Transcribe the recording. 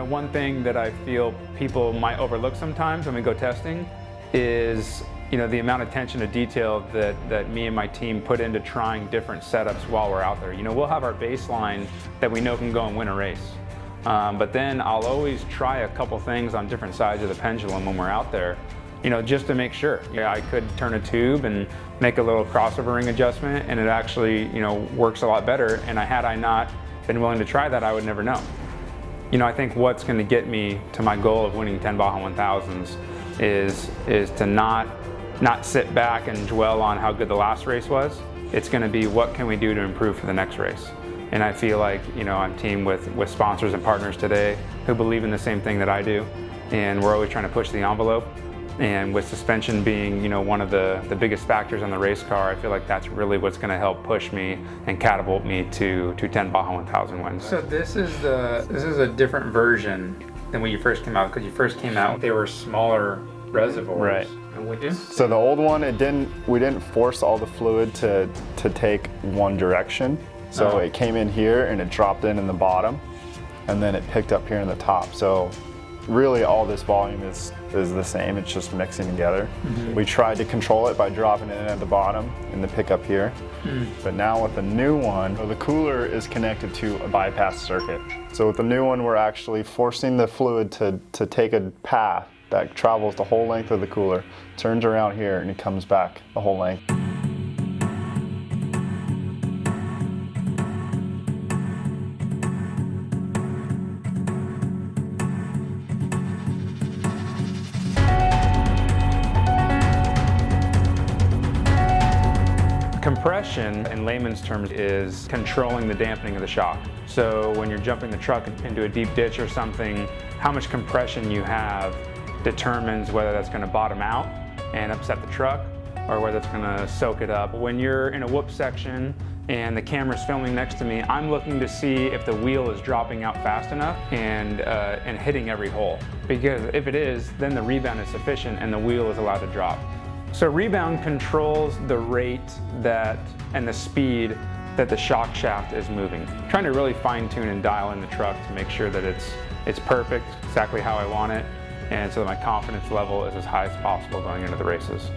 one thing that I feel people might overlook sometimes when we go testing is, the amount of attention to detail that me and my team put into trying different setups while we're out there. We'll have our baseline that we know can go and win a race. But then I'll always try a couple things on different sides of the pendulum when we're out there, just to make sure. I could turn a tube and make a little crossover ring adjustment, and it actually, works a lot better. And had I not been willing to try that, I would never know. I think what's going to get me to my goal of winning 10 Baja 1000s is to not sit back and dwell on how good the last race was. It's going to be what can we do to improve for the next race. And I feel like, I'm teamed with sponsors and partners today who believe in the same thing that I do. And we're always trying to push the envelope. And with suspension being, one of the biggest factors on the race car, I feel like that's really what's going to help push me and catapult me to 10 Baja 1000 wins. So this is a different version than when you first came out, because you first came out, they were smaller reservoirs. Right. Would you? So the old one, we didn't force all the fluid to take one direction. So it came in here and it dropped in the bottom, and then it picked up here in the top. So really all this volume is the same, it's just mixing together. Mm-hmm. We tried to control it by dropping it in at the bottom and the pickup here. But now with the new one, the cooler is connected to a bypass circuit. So with the new one, we're actually forcing the fluid to take a path that travels the whole length of the cooler, turns around here, and it comes back the whole length. Compression, in layman's terms, is controlling the dampening of the shock. So when you're jumping the truck into a deep ditch or something, how much compression you have determines whether that's going to bottom out and upset the truck or whether it's going to soak it up. When you're in a whoop section and the camera's filming next to me, I'm looking to see if the wheel is dropping out fast enough and hitting every hole. Because if it is, then the rebound is sufficient and the wheel is allowed to drop. So rebound controls the rate and the speed that the shock shaft is moving. I'm trying to really fine tune and dial in the truck to make sure that it's perfect, exactly how I want it, and so that my confidence level is as high as possible going into the races.